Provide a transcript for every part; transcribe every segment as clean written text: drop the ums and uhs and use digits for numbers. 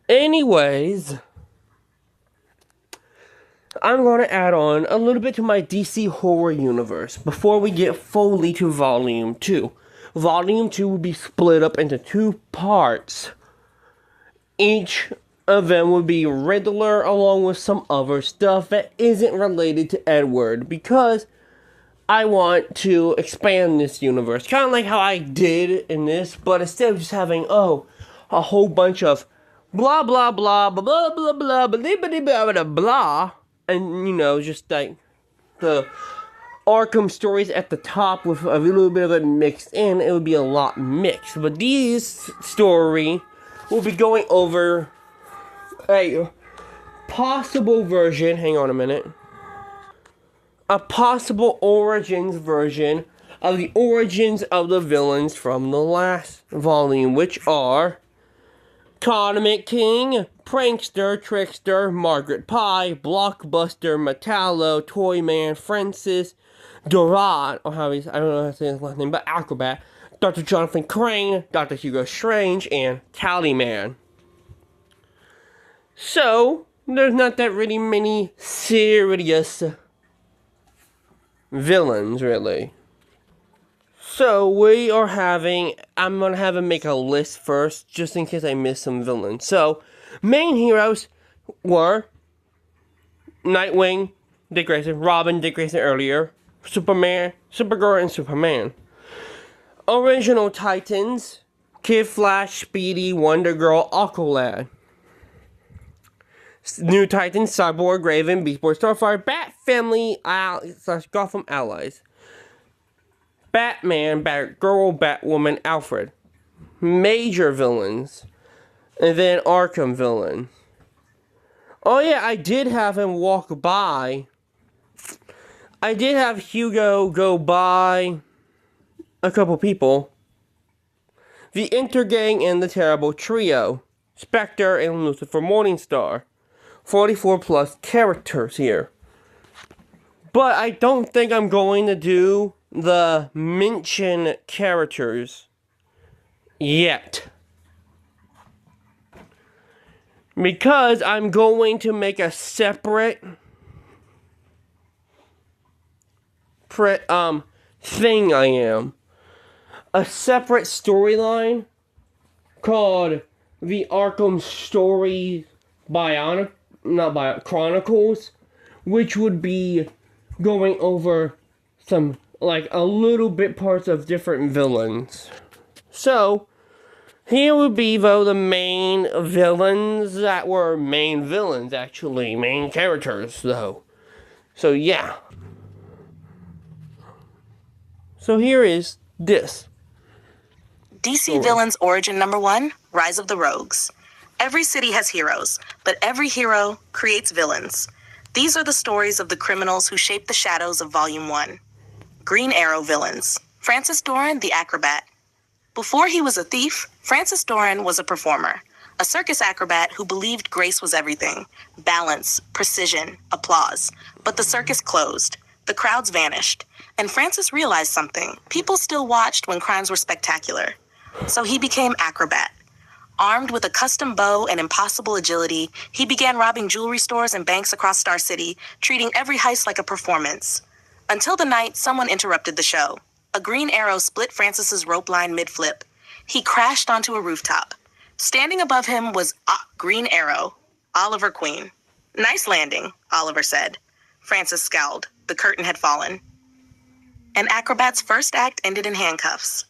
Anyways, I'm going to add on a little bit to my DC horror universe before we get fully to Volume 2. Volume 2 will be split up into 2 parts. Each of them would be Riddler along with some other stuff that isn't related to Edward, because I want to expand this universe. Kind of like how I did in this, but instead of just having, a whole bunch of blah blah blah blah blah blah blah blah blah blah blah, and just like the Arkham stories at the top with a little bit of it mixed in, it would be a lot mixed. But these story will be going over a possible version. Hang on a minute. A possible origins version of the origins of the villains from the last volume, which are Condiment King, Prankster, Trickster, Margaret Pye, Blockbuster, Metallo, Toyman, Francis, Dorad, or how he's, I don't know how to say his last name, but Acrobat, Dr. Jonathan Crane, Dr. Hugo Strange, and Tallyman. So, there's not that really many serious villains, really. So, I'm going to have him make a list first, just in case I miss some villains. So, main heroes were Nightwing, Dick Grayson, Robin, Dick Grayson earlier, Superman, Supergirl, and Superman. Original Titans, Kid Flash, Speedy, Wonder Girl, Aqualad. New Titans, Cyborg, Raven, Beast Boy, Starfire, Bat Family, / Gotham Allies. Batman, Batgirl, Batwoman, Alfred. Major villains. And then Arkham villains. Oh yeah, I did have him walk by. I did have Hugo go by a couple people. The Intergang and the Terrible Trio. Spectre and Lucifer Morningstar. 44 plus characters here. But I don't think I'm going to do the mention characters yet, because I'm going to make a separate thing. A separate storyline called the Arkham Story Chronicles, which would be going over some, like, a little bit parts of different villains. So, here would be, though, the main villains that were main villains, actually. Main characters, though. So, yeah. So, here is this. DC Villains Origin Number 1, Rise of the Rogues. Every city has heroes, but every hero creates villains. These are the stories of the criminals who shaped the shadows of Volume 1. Green Arrow villains. Francis Doran, the acrobat. Before he was a thief, Francis Doran was a performer, a circus acrobat who believed grace was everything, balance, precision, applause. But the circus closed. The crowds vanished. And Francis realized something. People still watched when crimes were spectacular. So he became acrobat. Armed with a custom bow and impossible agility, he began robbing jewelry stores and banks across Star City, treating every heist like a performance. Until the night someone interrupted the show. A green arrow split Francis's rope line mid-flip. He crashed onto a rooftop. Standing above him was Green Arrow, Oliver Queen. Nice landing, Oliver said. Francis scowled. The curtain had fallen. An acrobat's first act ended in handcuffs.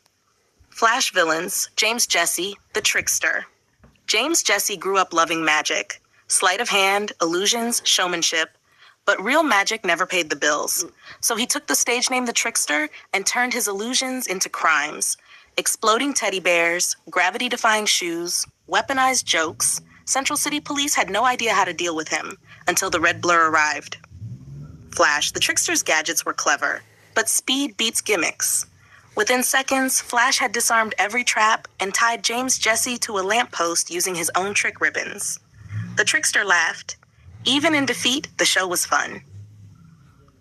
Flash villains, James Jesse, the Trickster. James Jesse grew up loving magic. Sleight of hand, illusions, showmanship. But real magic never paid the bills. So he took the stage name The Trickster and turned his illusions into crimes. Exploding teddy bears, gravity-defying shoes, weaponized jokes. Central City Police had no idea how to deal with him until the red blur arrived. Flash, the Trickster's gadgets were clever, but speed beats gimmicks. Within seconds, Flash had disarmed every trap and tied James Jesse to a lamppost using his own trick ribbons. The Trickster laughed. Even in defeat, the show was fun.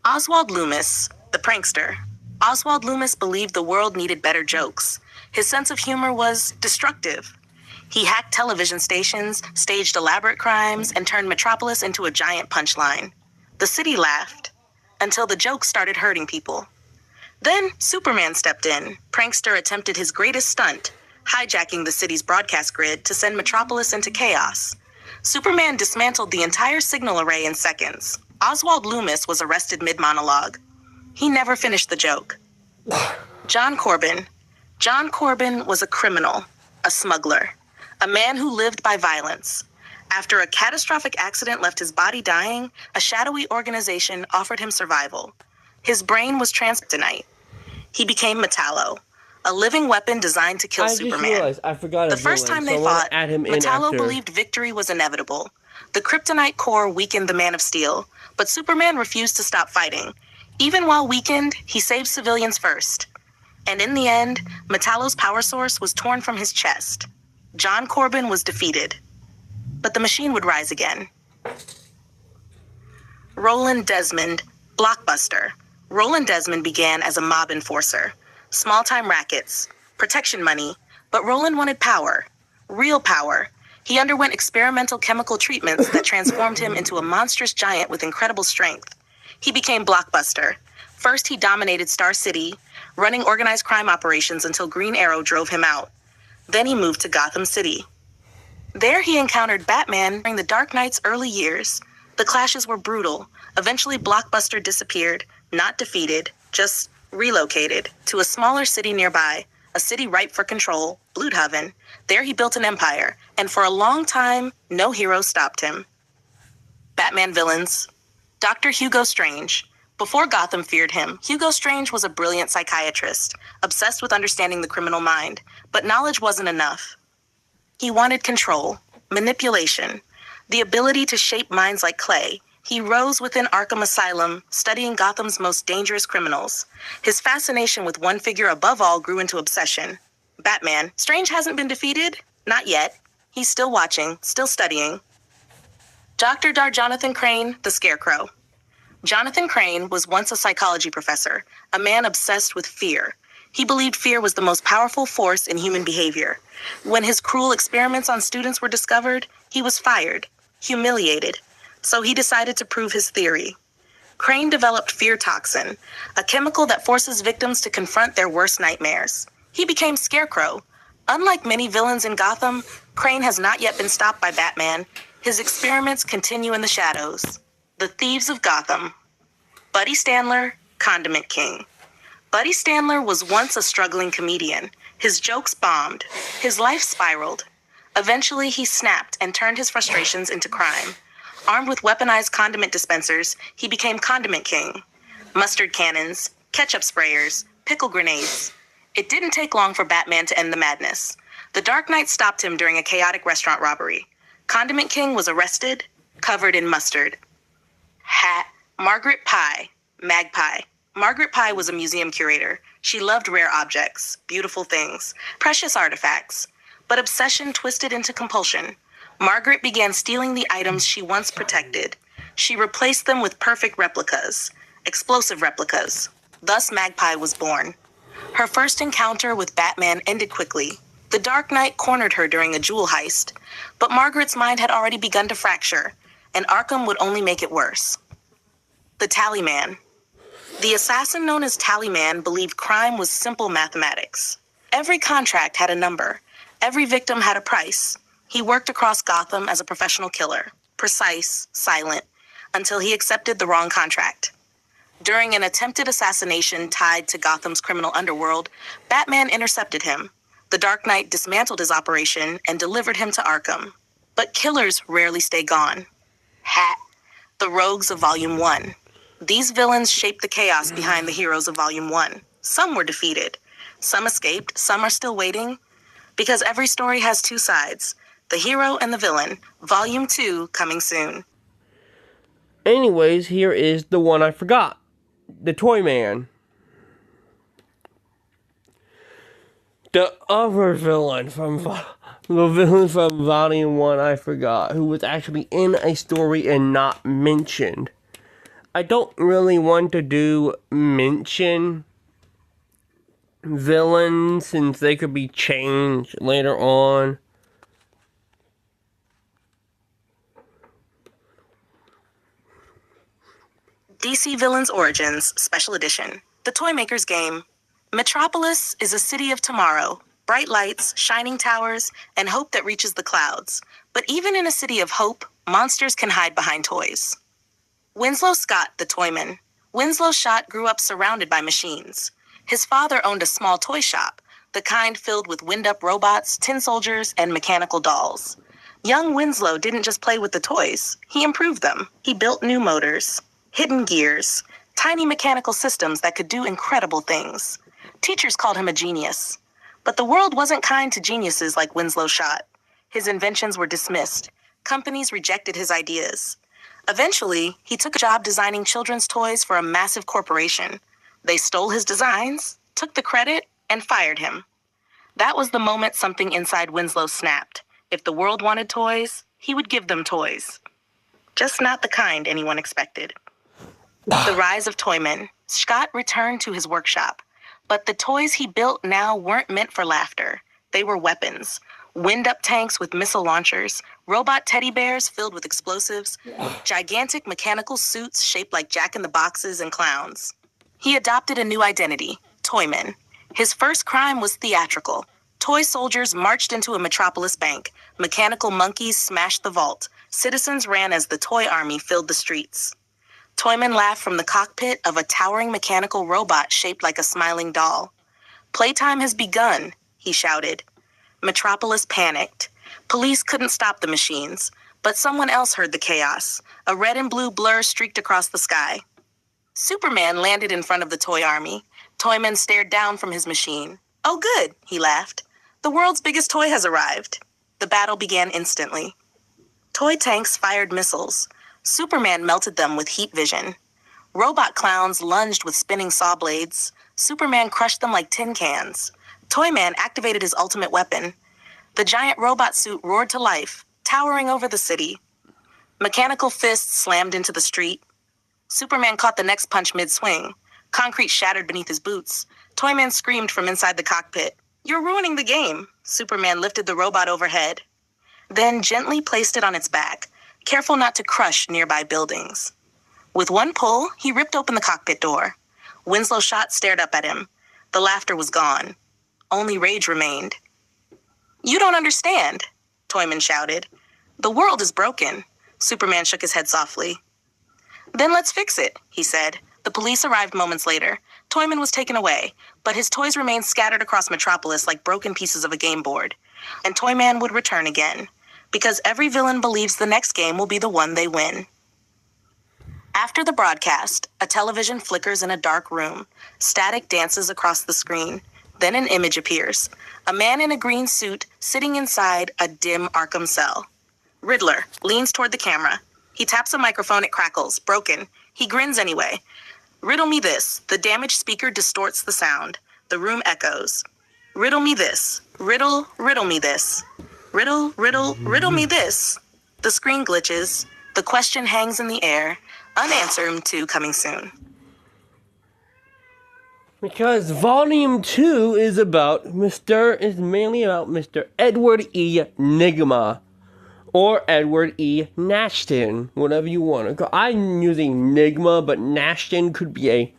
Oswald Loomis, the prankster. Oswald Loomis believed the world needed better jokes. His sense of humor was destructive. He hacked television stations, staged elaborate crimes, and turned Metropolis into a giant punchline. The city laughed, until the jokes started hurting people. Then Superman stepped in. Prankster attempted his greatest stunt, hijacking the city's broadcast grid to send Metropolis into chaos. Superman dismantled the entire signal array in seconds. Oswald Loomis was arrested mid-monologue. He never finished the joke. John Corbin. John Corbin was a criminal, a smuggler, a man who lived by violence. After a catastrophic accident left his body dying, a shadowy organization offered him survival. His brain was transcriptonite. He became Metallo, a living weapon designed to kill Superman. I just realized I forgot the first time they fought, Metallo believed victory was inevitable. The kryptonite core weakened the Man of Steel, but Superman refused to stop fighting. Even while weakened, he saved civilians first. And in the end, Metallo's power source was torn from his chest. John Corbin was defeated. But the machine would rise again. Roland Desmond, Blockbuster. Roland Desmond began as a mob enforcer. Small-time rackets, protection money, but Roland wanted power. Real power. He underwent experimental chemical treatments that transformed him into a monstrous giant with incredible strength. He became Blockbuster. First, he dominated Star City, running organized crime operations until Green Arrow drove him out. Then he moved to Gotham City. There he encountered Batman during the Dark Knight's early years. The clashes were brutal. Eventually, Blockbuster disappeared, not defeated, just relocated to a smaller city nearby, a city ripe for control, Bloodhaven. There he built an empire, and for a long time, no hero stopped him. Batman villains. Dr. Hugo Strange. Before Gotham feared him, Hugo Strange was a brilliant psychiatrist, obsessed with understanding the criminal mind, but knowledge wasn't enough. He wanted control, manipulation, the ability to shape minds like clay. He rose within Arkham Asylum, studying Gotham's most dangerous criminals. His fascination with one figure above all grew into obsession. Batman. Strange hasn't been defeated? Not yet. He's still watching, still studying. Dr. Jonathan Crane, the Scarecrow. Jonathan Crane was once a psychology professor, a man obsessed with fear. He believed fear was the most powerful force in human behavior. When his cruel experiments on students were discovered, he was fired, humiliated. So he decided to prove his theory. Crane developed fear toxin, a chemical that forces victims to confront their worst nightmares. He became Scarecrow. Unlike many villains in Gotham, Crane has not yet been stopped by Batman. His experiments continue in the shadows. The Thieves of Gotham. Buddy Standler, Condiment King. Buddy Standler was once a struggling comedian. His jokes bombed. His life spiraled. Eventually, he snapped and turned his frustrations into crime. Armed with weaponized condiment dispensers, he became Condiment King. Mustard cannons, ketchup sprayers, pickle grenades. It didn't take long for Batman to end the madness. The Dark Knight stopped him during a chaotic restaurant robbery. Condiment King was arrested, covered in mustard. Hat. Margaret Pye, Magpie. Margaret Pye was a museum curator. She loved rare objects, beautiful things, precious artifacts. But obsession twisted into compulsion. Margaret began stealing the items she once protected. She replaced them with perfect replicas, explosive replicas. Thus Magpie was born. Her first encounter with Batman ended quickly. The Dark Knight cornered her during a jewel heist, but Margaret's mind had already begun to fracture, and Arkham would only make it worse. The Tallyman. The assassin known as Tallyman believed crime was simple mathematics. Every contract had a number. Every victim had a price. He worked across Gotham as a professional killer, precise, silent, until he accepted the wrong contract. During an attempted assassination tied to Gotham's criminal underworld, Batman intercepted him. The Dark Knight dismantled his operation and delivered him to Arkham. But killers rarely stay gone. Hat. The Rogues of Volume 1. These villains shaped the chaos behind the heroes of Volume 1. Some were defeated. Some escaped. Some are still waiting. Because every story has two sides. The hero and the villain. Volume 2 coming soon. Anyways, here is the one I forgot. The Toyman. The other villain from Volume 1 I forgot, who was actually in a story and not mentioned. I don't really want to mention villains since they could be changed later on. DC Villains Origins Special Edition. The Toymaker's Game. Metropolis is a city of tomorrow. Bright lights, shining towers, and hope that reaches the clouds. But even in a city of hope, monsters can hide behind toys. Winslow Scott, the Toyman. Winslow Schott grew up surrounded by machines. His father owned a small toy shop, the kind filled with wind-up robots, tin soldiers, and mechanical dolls. Young Winslow didn't just play with the toys, he improved them. He built new motors, hidden gears, tiny mechanical systems that could do incredible things. Teachers called him a genius. But the world wasn't kind to geniuses like Winslow Schott. His inventions were dismissed. Companies rejected his ideas. Eventually, he took a job designing children's toys for a massive corporation. They stole his designs, took the credit, and fired him. That was the moment something inside Winslow snapped. If the world wanted toys, he would give them toys. Just not the kind anyone expected. The rise of Toyman. Scott returned to his workshop. But the toys he built now weren't meant for laughter. They were weapons. Wind-up tanks with missile launchers, robot teddy bears filled with explosives, gigantic mechanical suits shaped like Jack-in-the-Boxes and clowns. He adopted a new identity, Toyman. His first crime was theatrical. Toy soldiers marched into a Metropolis bank. Mechanical monkeys smashed the vault. Citizens ran as the toy army filled the streets. Toyman laughed from the cockpit of a towering mechanical robot shaped like a smiling doll. "Playtime has begun," he shouted. Metropolis panicked. Police couldn't stop the machines, but someone else heard the chaos. A red and blue blur streaked across the sky. Superman landed in front of the toy army. Toyman stared down from his machine. "Oh, good," he laughed. "The world's biggest toy has arrived." The battle began instantly. Toy tanks fired missiles. Superman melted them with heat vision. Robot clowns lunged with spinning saw blades. Superman crushed them like tin cans. Toyman activated his ultimate weapon. The giant robot suit roared to life, towering over the city. Mechanical fists slammed into the street. Superman caught the next punch mid-swing. Concrete shattered beneath his boots. Toyman screamed from inside the cockpit. "You're ruining the game." Superman lifted the robot overhead, then gently placed it on its back, careful not to crush nearby buildings. With one pull, he ripped open the cockpit door. Winslow Schott stared up at him. The laughter was gone. Only rage remained. "You don't understand," Toyman shouted. "The world is broken." Superman shook his head softly. "Then let's fix it," he said. The police arrived moments later. Toyman was taken away, but his toys remained scattered across Metropolis like broken pieces of a game board. And Toyman would return again, because every villain believes the next game will be the one they win. After the broadcast, a television flickers in a dark room. Static dances across the screen. Then an image appears. A man in a green suit sitting inside a dim Arkham cell. Riddler leans toward the camera. He taps a microphone, it crackles, broken. He grins anyway. "Riddle me this." The damaged speaker distorts the sound. The room echoes. "Riddle me this. Riddle me this. Riddle me this." The screen glitches. The question hangs in the air. Unanswered 2 coming soon. Because Volume 2 is mainly about Mr. Edward E. Nygma. Or Edward E. Nashton, whatever you want to go. I'm using Nygma, but Nashton could be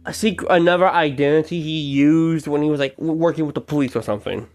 another identity he used when he was like working with the police or something.